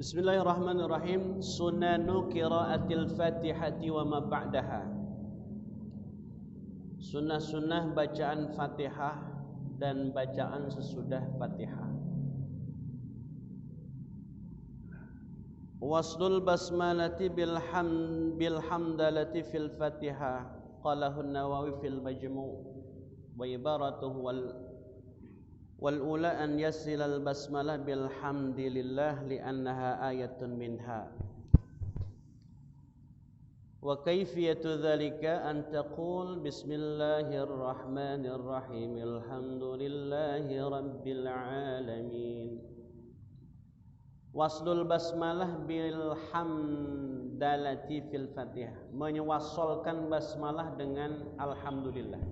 Bismillahirrahmanirrahim. Sunanu qiraatil Fatihati wa ma ba'daha. Sunnah-sunnah bacaan Fatihah dan bacaan sesudah Fatihah. Waslul basmalati bil hamdalati fil Fatihah. Qalahu an-Nawawi fil Majmu' wa ibaratuhu wal ula an yasilal basmalah bilhamdilillah li'annaha ayatun minha wa kayfiyatu dhalika an taqul bismillahirrahmanirrahim alhamdulillahi rabbil alamin. Waslul basmalah bilhamdalati fil Fatihah, menyewasolkan basmalah dengan alhamdulillah.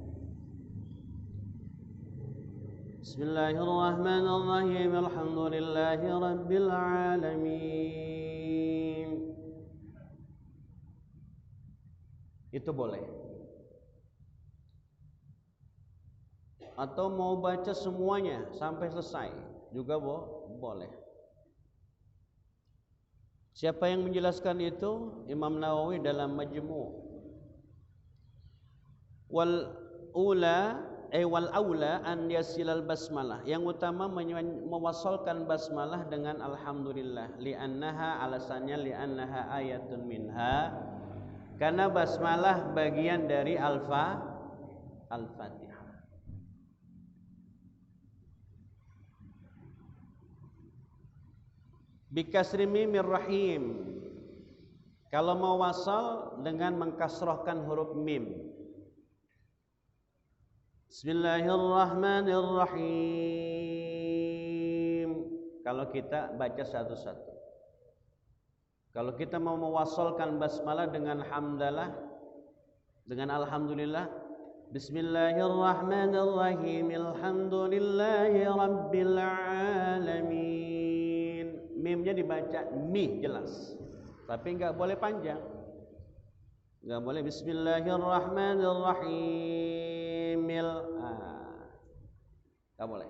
Bismillahirrahmanirrahim alhamdulillahi rabbil alamin. Itu boleh. Atau mau baca semuanya sampai selesai juga boleh. Siapa yang menjelaskan itu? Imam Nawawi dalam Majmu'. Wal aula an yasilal basmalah, yang utama mewasalkan basmalah dengan alhamdulillah, li'annaha, alasannya li'annaha ayatun minha, karena basmalah bagian dari al-Fatihah. Bikasri mimir rahim, kalau mau wasal dengan mengkasrahkan huruf mim. Bismillahirrahmanirrahim. Kalau kita baca satu-satu. Kalau kita mau mewasalkan basmalah dengan hamdalah, dengan alhamdulillah, Bismillahirrahmanirrahim alhamdulillahi rabbil alamin. Mimnya dibaca mi jelas, tapi enggak boleh panjang. Enggak boleh Bismillahirrahmanirrahim. Enggak boleh.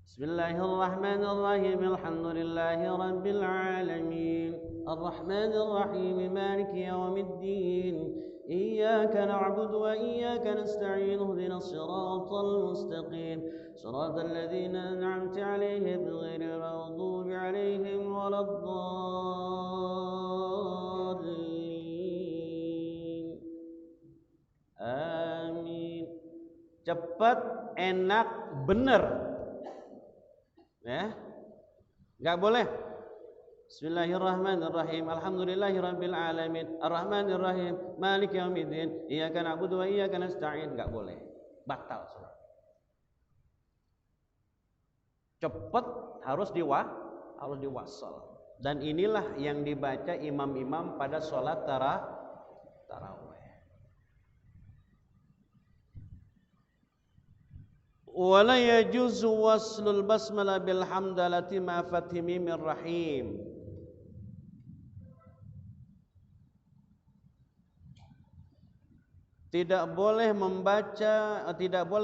Bismillahirrahmanirrahim alhamdulillahi rabbil alamin arrahmanirrahim maliki yaumiddin iyyaka na'budu wa iyyaka nasta'in ihdinas siratal mustaqim siratal ladzina an'amta 'alaihim ghairil maghdubi 'alaihim waladdallin. Amin. Cepat, enak, benar. Ya. Enggak boleh. Bismillahirrahmanirrahim. Alhamdulillahirabbil alamin. Arrahmanirrahim. Maliki yaumiddin. Iyyaka na'budu wa iyyaka nasta'in. Enggak boleh. Batal salat. Cepat, harus diwasal. Dan inilah yang dibaca imam-imam pada salat tarawih. Wala yajuzu waslul basmalah bil hamdalati ma fathi mimir rahim. Tidak boleh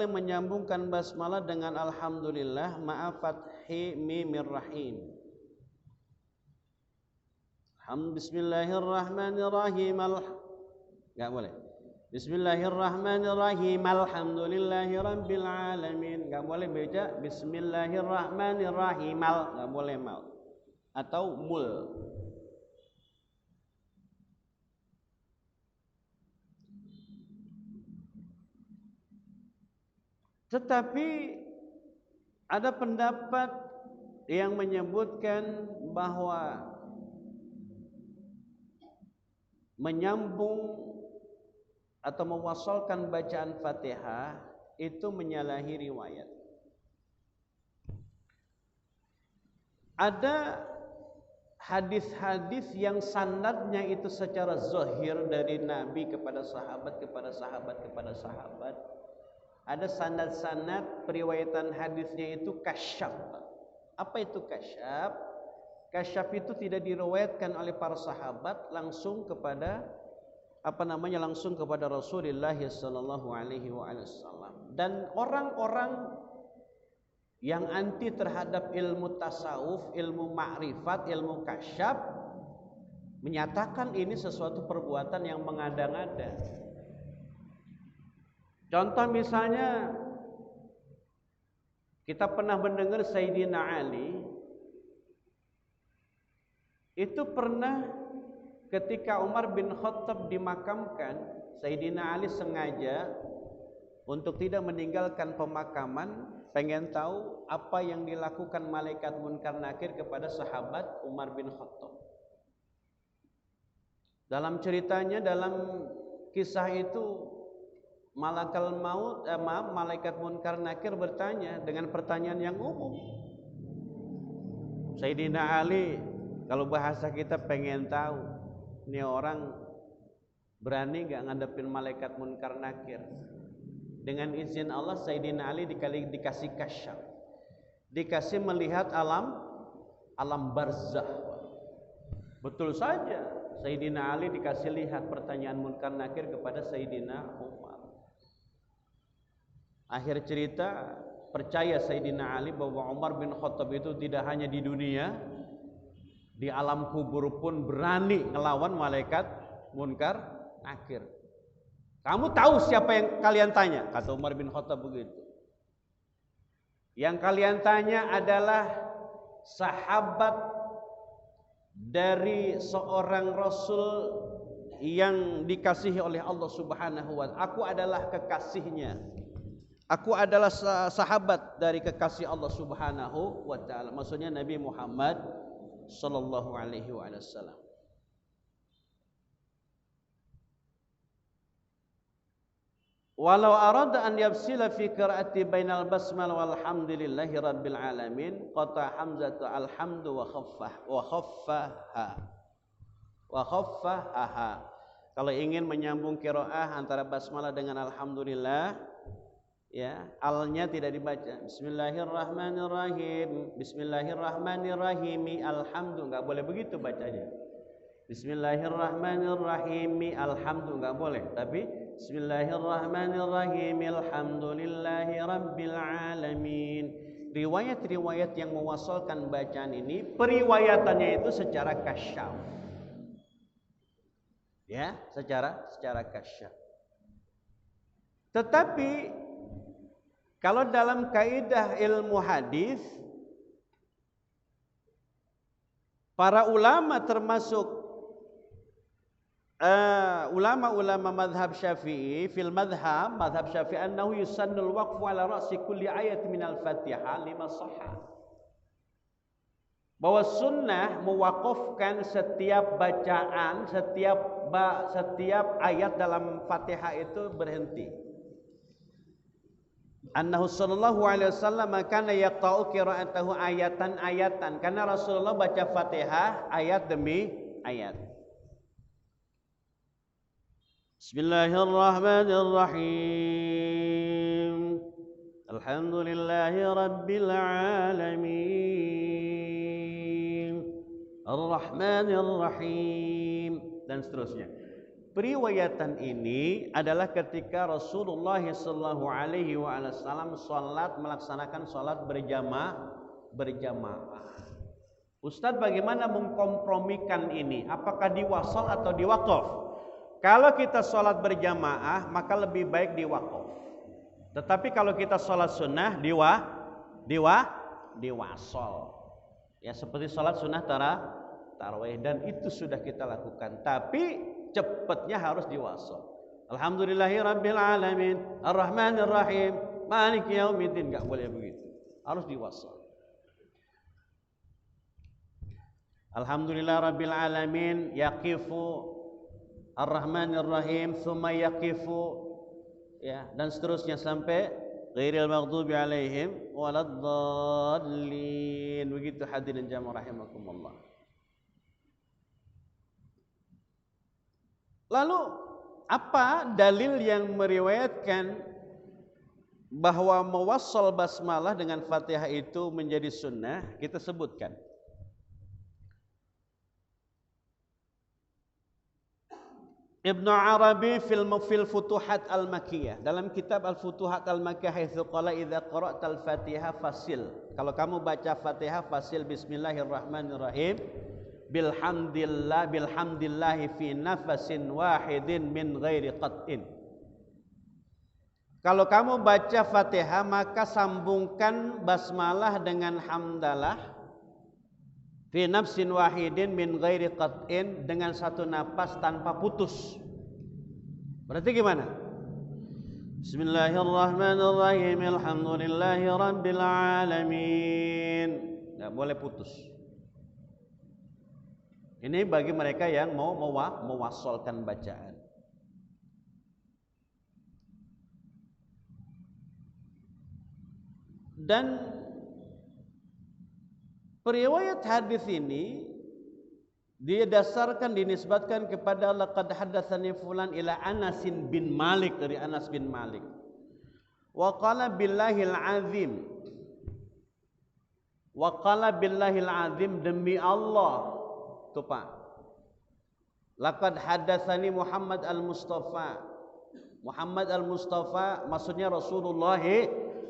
menyambungkan basmalah dengan alhamdulillah ma'a fathi mimir rahim. Bismillahirrahmanirrahim. Enggak boleh. Bismillahirrahmanirrahim alhamdulillahi rabbil alamin. Enggak boleh baca Bismillahirrahmanirrahim, enggak boleh mal atau mul. Tetapi ada pendapat yang menyebutkan bahwa menyambung atau mewasalkan bacaan Fatihah itu menyalahi riwayat. Ada hadis-hadis yang sanadnya itu secara zahir dari Nabi kepada sahabat, kepada sahabat, kepada sahabat. Ada sanad-sanad periwayatan hadisnya itu kasyaf. Apa itu kasyaf? Kasyaf itu tidak diriwayatkan oleh para sahabat langsung kepada langsung kepada Rasulullah sallallahu alaihi wasallam. Dan orang-orang yang anti terhadap ilmu tasawuf, ilmu ma'rifat, ilmu kasyaf, menyatakan ini sesuatu perbuatan yang mengada-ngada. Contoh misalnya, kita pernah mendengar Sayyidina Ali itu pernah ketika Umar bin Khattab dimakamkan, Sayyidina Ali sengaja untuk tidak meninggalkan pemakaman, pengen tahu apa yang dilakukan malaikat munkar nakir kepada sahabat Umar bin Khattab. Dalam ceritanya, dalam kisah itu, malaikat munkar nakir bertanya dengan pertanyaan yang umum. Sayyidina Ali, kalau bahasa kita pengen tahu, ini orang berani gak ngadepin malaikat munkar nakir? Dengan izin Allah, Sayyidina Ali dikasih kasyaf, dikasih melihat alam barzah. Betul saja, Sayyidina Ali dikasih lihat pertanyaan munkar nakir kepada Sayyidina Umar. Akhir cerita, percaya Sayyidina Ali bahwa Umar bin Khattab itu tidak hanya di dunia, di alam kubur pun berani ngelawan malaikat munkar nakir. Kamu tahu siapa yang kalian tanya? Kata Umar bin Khattab begitu. Yang kalian tanya adalah sahabat dari seorang Rasul yang dikasihi oleh Allah Subhanahu wa Ta'ala. Aku adalah kekasihnya. Aku adalah sahabat dari kekasih Allah Subhanahu wa Ta'ala. Maksudnya Nabi Muhammad sallallahu alaihi wasallam. Walau arada an yafsila fi qiraati bainal basmalah walhamdulillahi rabbil alamin qata hamzatu alhamdu wa khaffaha. Kalau ingin menyambung qiraah antara basmalah dengan alhamdulillah, ya, alnya tidak dibaca. Bismillahirrahmanirrahim, bismillahirrahmanirrahim, alhamdu, enggak boleh begitu bacanya. Bismillahirrahmanirrahim, alhamdu, enggak boleh, tapi Bismillahirrahmanirrahim, alhamdulillahi rabbil alamin. Riwayat-riwayat yang mewasalkan bacaan ini, periwayatannya itu secara kasyaf. Ya, secara kasyaf. Tetapi kalau dalam kaidah ilmu hadis, para ulama termasuk ulama-ulama madhab Syafi'i, fil madhab Syafi'i annahu yusannul waqfu ala ra'si kulli ayat minal Fatihah lima sahah. Bahwa sunnah mewakafkan setiap bacaan, setiap ayat dalam Fatihah itu berhenti. Annahu sallallahu alaihi wasallam kana yaqta'u qira'atahu ayatan, karena Rasulullah baca Fatihah ayat demi ayat. Bismillahirrahmanirrahim. Alhamdulillahi rabbil alamin. Ar-Rahmanir-Rahim, dan seterusnya. Periwayatan ini adalah ketika Rasulullah sallallahu alaihi wasallam melaksanakan salat berjamaah. Ustadz, bagaimana mengkompromikan ini? Apakah diwasal atau diwaqaf? Kalau kita sholat berjamaah, maka lebih baik diwaqaf. Tetapi kalau kita sholat sunnah, diwasal. Ya, seperti sholat sunnah tarawih, dan itu sudah kita lakukan. Tapi cepatnya harus diwasal. Alhamdulillahi rabbil alamin, ar-Rahmanir-Rahim, maliki yaumiddin. Enggak boleh begitu. Harus diwasal. Alhamdulillah rabbil alamin, yaqifu Ar-Rahmanir-Rahim, thumma yaqifu, ya, dan seterusnya sampai ghairil maghdubi alaihim waladdallin. Begitu hadirin jamaah rahimakumullah. Lalu apa dalil yang meriwayatkan bahwa mewassal basmalah dengan Fatihah itu menjadi sunnah? Kita sebutkan. Ibnu Arabi fil Futuhat Al-Makkiyah, dalam kitab Al-Futuhat Al-Makkiyah, haitsu qala idza qara'tal Fatihah fasil. Kalau kamu baca Fatihah fasil bismillahirrahmanirrahim bilhamdillahi fi nafasin wahidin min ghairi qat'in. Kalau kamu baca Fatihah maka sambungkan basmalah dengan hamdalah fi nafsin wahidin min ghairi qat'in, dengan satu napas tanpa putus. Berarti gimana? Bismillahirrahmanirrahim alhamdulillahi rabbil alamin. Enggak boleh putus. Ini bagi mereka yang mau mewasolkan bacaan. Dan periwayat hadis ini dia dasarkan, dinisbatkan kepada laqad haddatsani fulan ila Anas bin Malik, dari Anas bin Malik. Wa qala billahil azim. Wa qala billahil azim, demi Allah. Tuh Pak. Laqad haddatsani Muhammad al-Mustafa. Muhammad al-Mustafa maksudnya Rasulullah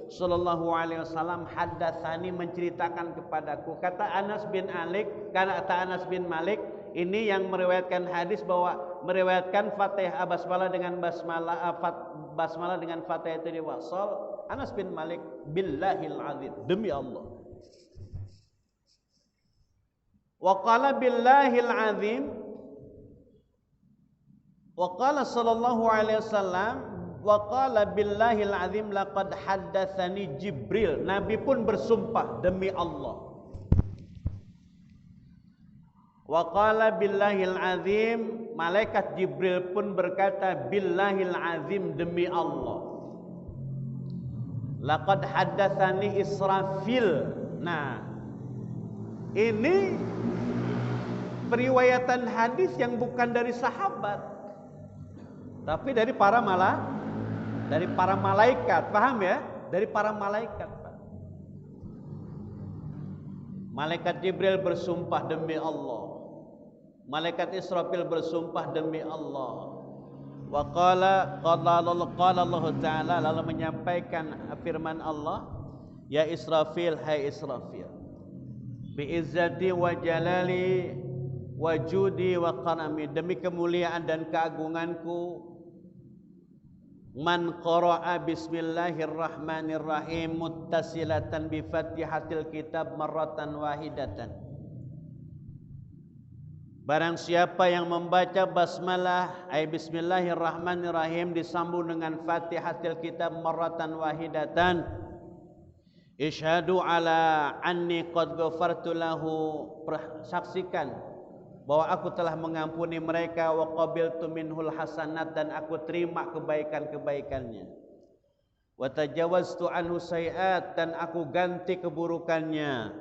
sallallahu alaihi wasallam, haddatsani menceritakan kepadaku. Kata Anas bin Malik, ini yang meriwayatkan hadis bahwa meriwayatkan Fatihah basmalah dengan basmalah dengan Fatihah itu diwasal. Anas bin Malik, billahil azim, demi Allah. Wa qala billahil azim, wa qala sallallahu alaihi wasallam, wa qala billahil azim laqad haddatsani Jibril. Nabi pun bersumpah demi Allah. Wa qala billahil azim, malaikat Jibril pun berkata billahil azim, demi Allah. Laqad haddatsani Israfil. Nah, ini periwayatan hadis yang bukan dari sahabat, tapi dari para malaikat, paham ya? Dari para malaikat, Pak. Malaikat Jibril bersumpah demi Allah. Malaikat Israfil bersumpah demi Allah. Wa qala Allah Ta'ala, lalu menyampaikan firman Allah, ya Israfil, hai Israfil, bi izzati wa jalali wa judi wa karami, demi kemuliaan dan keagunganku, man qara'a bismillahirrahmanirrahim muttasilatan bi fatihatil kitab marratan wahidatan, barang siapa yang membaca basmalah ay bismillahirrahmanirrahim disambung dengan fatihatil kitab marratan wahidatan, isyhadu ala anni qad ghafartu lahu, saksikan bahwa aku telah mengampuni mereka, wa qabiltu minhul hasanat, dan aku terima kebaikan-kebaikannya, wa tajawaztu anhu sayiat, dan aku ganti keburukannya,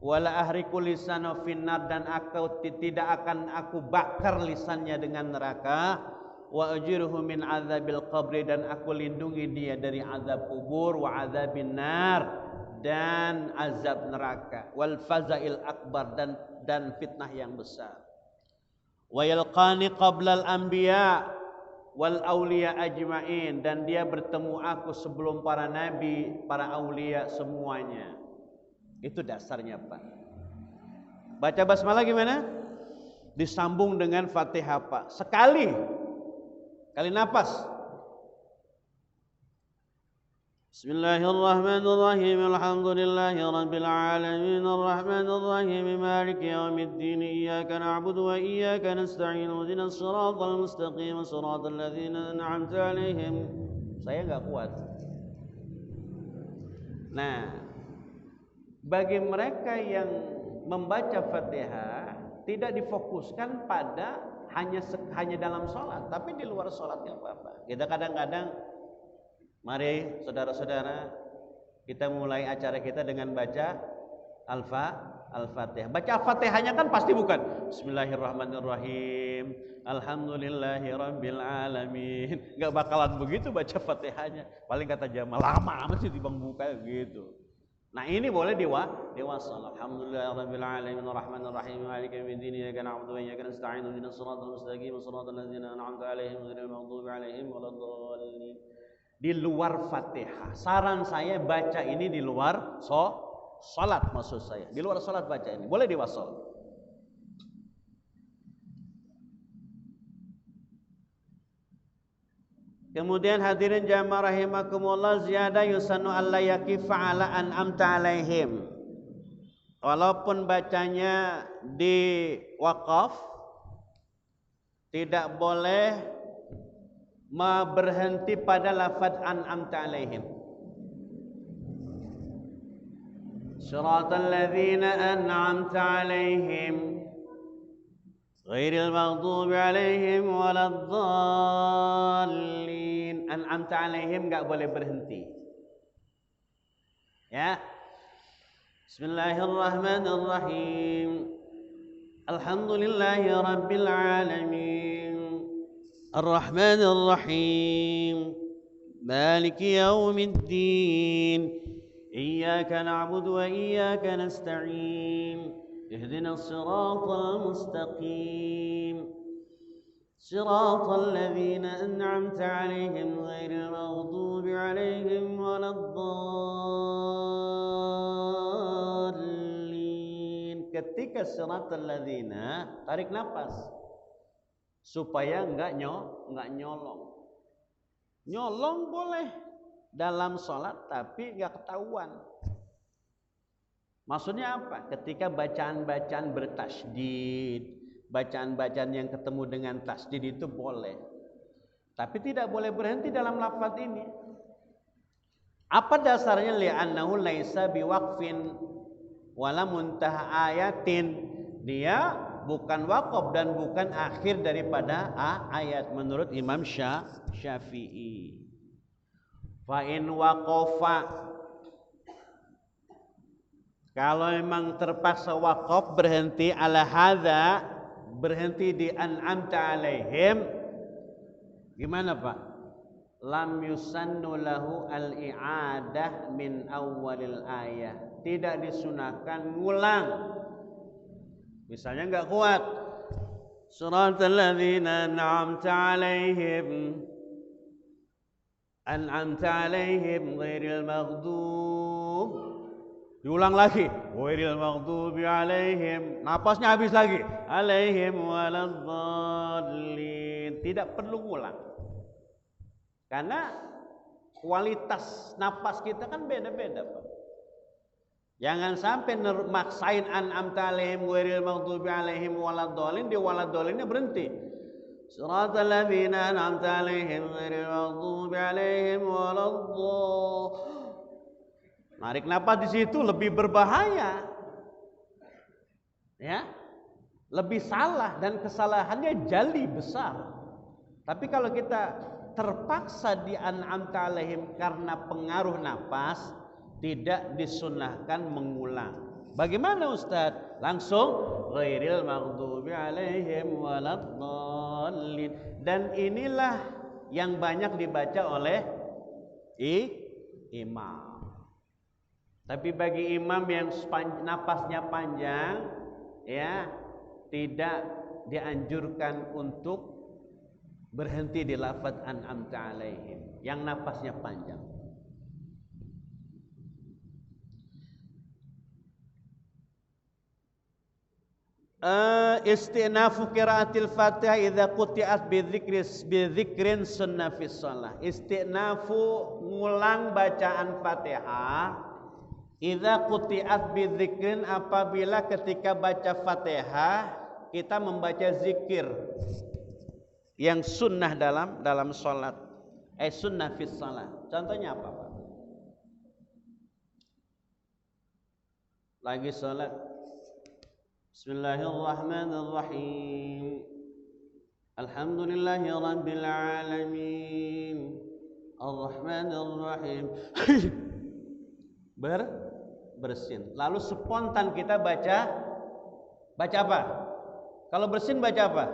wala ahriku lisana finnar, dan aku tidak akan aku bakar lisannya dengan neraka, wa ajirhu min azabil qabri, dan aku lindungi dia dari azab kubur, wa azabin nar, dan azab neraka, wal fazail akbar, dan fitnah yang besar. Wa yalqani qablal anbiya wal auliya ajmain, dan dia bertemu aku sebelum para nabi, para aulia semuanya. Itu dasarnya, Pak. Baca basmalah gimana? Disambung dengan Fatihah, Pak. Sekali napas. Bismillahirrahmanirrahim alhamdulillahi rabbil alamin arrahmanir rahim maliki yaumiddin iyyaka na'budu wa iyyaka nasta'in ihdinas siratal mustaqim siratal ladzina an'amta 'alaihim. Saya enggak kuat. Nah, bagi mereka yang membaca Fatihah tidak difokuskan pada hanya dalam sholat, tapi di luar sholat enggak apa-apa. Kita kadang-kadang, mari saudara-saudara, kita mulai acara kita dengan baca Al-Fatihah. Baca Al-Fatihahnya kan pasti bukan Bismillahirrahmanirrahim Alhamdulillahirabbil alamin. Enggak bakalan begitu baca Fatihahnya. Paling kata jamaah, lama amat sih dibang buka gitu. Nah ini boleh diwasal. Alhamdulillahirabbil alamin arrahmanir rahim maliki yaumiddin iyyaka na'budu wa iyyaka nasta'in ihdinas siratal mustaqim siratal ladzina an'amta 'alaihim ghairil maghdubi 'alaihim waladdallin. Di luar Fatihah. Saran saya baca ini di luar salat maksud saya. Di luar salat baca ini. Boleh diwasal. Kemudian hadirin jamaah rahimakumullah, ziyadah yusannu alla yakifa ala an'amta alaihim. Walaupun bacanya di waqaf, tidak boleh berhenti pada lafaz an'amta alaihim. Shiratal ladzina an'amta alaihim ghairil maghdubi alaihim waladdallin. An'amta alaihim enggak boleh berhenti. Ya. Bismillahirrahmanirrahim. Alhamdulillahi rabbil alamin. Arrahmanir rahim. Maliki yaumiddin. Iyyaka na'budu wa iyyaka nasta'in. اهدنا الصراط المستقيم صراط الذين أنعمت عليهم غير المغضوب عليهم ولا الضالين. Ketika siratal ladzina, tarik nafas supaya enggak nyolong. Nyolong boleh dalam sholat tapi enggak ketahuan. Maksudnya apa? Ketika bacaan-bacaan bertasydid, bacaan-bacaan yang ketemu dengan tasydid itu boleh. Tapi tidak boleh berhenti dalam lafaz ini. Apa dasarnya? Li'annahu laisa biwaqfin wala muntaha ayatin. Dia bukan waqaf dan bukan akhir daripada ayat menurut Imam Syafi'i. Fa in waqafa, kalau memang terpaksa waqaf berhenti ala hadza, berhenti di an'amta alaihim, gimana Pak? Lam yusannu lahu al-i'adah min awalil ayah. Tidak disunahkan ngulang. Misalnya enggak kuat. Siratal ladzina an'amta alaihim ghairil maghdub. Diulang lagi, ghairil maghdubi alaihim, napasnya habis lagi, alaihim waladdallin. Tidak perlu ngulang. Karena kualitas napas kita kan beda-beda, Pak. Jangan sampai maksain an'amta alaihim ghairil maghdubi alaihim waladdallin, di waladdalinnya berhenti. Shiratal ladzina an'amta alaihim ghairil maghdubi alaihim waladdallin. Narik napas di situ lebih berbahaya, ya, lebih salah dan kesalahannya jali besar. Tapi kalau kita terpaksa di an'amta alaihim karena pengaruh napas, tidak disunahkan mengulang. Bagaimana Ustaz? Langsung ghairil maghdubi alaihim waladdallin. Dan inilah yang banyak dibaca oleh imam. Tapi bagi imam yang napasnya panjang, ya, tidak dianjurkan untuk berhenti di lafaz an'amta alaihim yang napasnya panjang. Istinafu qiraatil Fatihah idza quti'at bi dzikrin sunnah fi shalah. Istinafu ngulang bacaan Fatihah idza quti'at bi dzikrin, apabila ketika baca Fatihah kita membaca zikir yang sunnah dalam salat. Sunnah fi shalah. Contohnya apa, Pak? Lagi salat, Bismillahirrahmanirrahim. Alhamdulillahi rabbil alamin. Arrahmanir rahim. Bersin. Lalu spontan kita baca apa? Kalau bersin baca apa?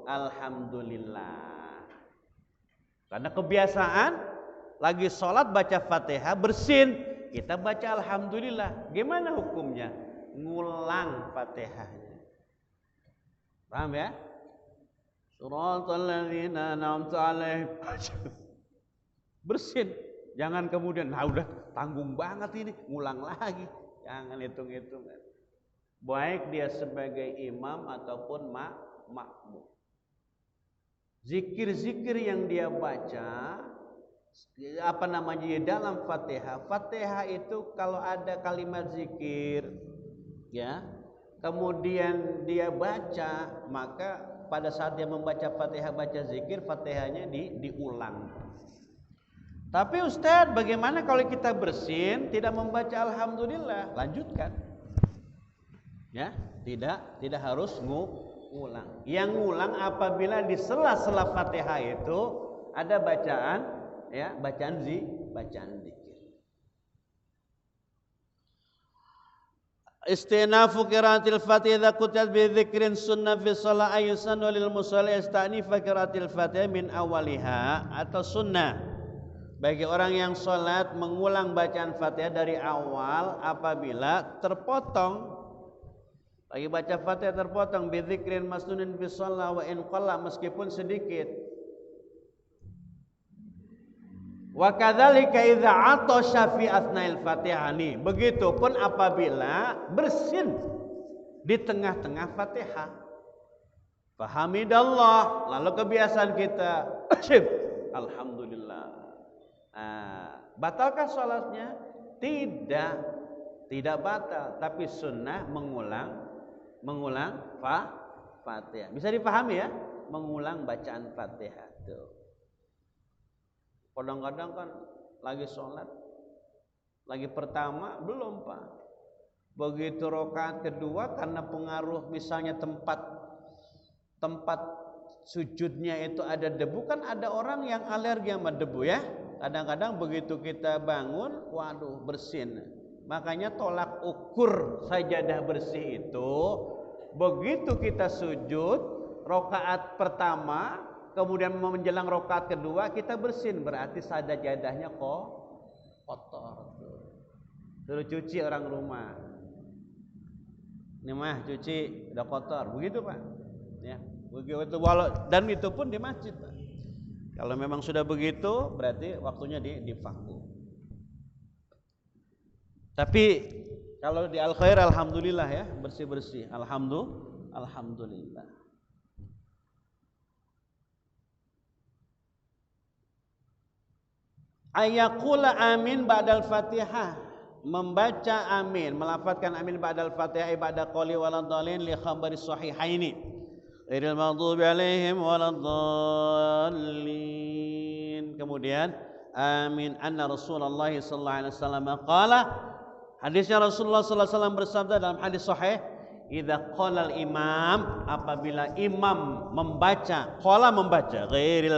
Alhamdulillah. Karena kebiasaan lagi sholat baca Fatihah bersin, kita baca alhamdulillah. Gimana hukumnya? Ngulang Fatihahnya. Paham ya? Shiratal ladzina an'amta 'alaihim. Bersin. Jangan kemudian udah tanggung banget ini, ngulang lagi. Jangan hitung-hitung. Baik dia sebagai imam ataupun makmum. Zikir-zikir yang dia baca di dalam Fatihah. Fatihah itu kalau ada kalimat zikir ya, kemudian dia baca, maka pada saat dia membaca Fatihah, baca zikir, Fatihahnya diulang. Tapi Ustadz, bagaimana kalau kita bersin tidak membaca alhamdulillah? Lanjutkan. Ya, tidak harus ngulang. Yang ngulang apabila di sela-sela Fatihah itu ada bacaan, ya, bacaan zikir. Istinafu qiraatil Fatihah idza qutiat bi dzikrin sunnah fi shalah ayusannu lil musalli istanifa qiraatil Fatihah min awaliha, atau sunnah bagi orang yang sholat mengulang bacaan Fatihah dari awal apabila terpotong. Lagi baca Fatihah terpotong, bidzikrin masnunin fi shalah wa in qalla, meskipun sedikit. Wa kadzalika idza atasha fi asnail Fatihah. Nih, begitupun apabila bersin di tengah-tengah Fatihah. Fahamidallah, lalu kebiasaan kita alhamdulillah. Batalkah sholatnya? Tidak batal, tapi sunnah mengulang Fatihah. Bisa dipahami ya? Mengulang bacaan Fatihah tuh. Kadang-kadang kan lagi sholat, lagi pertama belum Pak. Begitu rakaat kedua karena pengaruh misalnya tempat sujudnya itu ada debu, kan ada orang yang alergi sama debu ya. Kadang-kadang begitu kita bangun, waduh bersin. Makanya tolak ukur sajadah bersih itu begitu kita sujud rakaat pertama, kemudian menjelang rakaat kedua kita bersin, berarti sajadahnya kok kotor. Suruh cuci orang rumah. Ini mah cuci udah kotor, begitu Pak. Ya, begitu dan itu pun di masjid Pak. Kalau memang sudah begitu, berarti waktunya di vakum. Tapi kalau di Al Khair alhamdulillah ya, bersih-bersih. Alhamdulillah. Ayaqula amin ba'dal Fatihah, membaca amin, melafadzkan amin ba'dal Fatihah ba'da qouli waladhdallin li khabari sahihaini. Ghairil maghdubi alaihim waladdallin. Kemudian amin anna Rasulullah sallallahu alaihi wasallam qala, hadisnya Rasulullah sallallahu alaihi wasallam bersabda dalam hadis sahih, idza qala al imam, apabila imam membaca, qala membaca, ghairil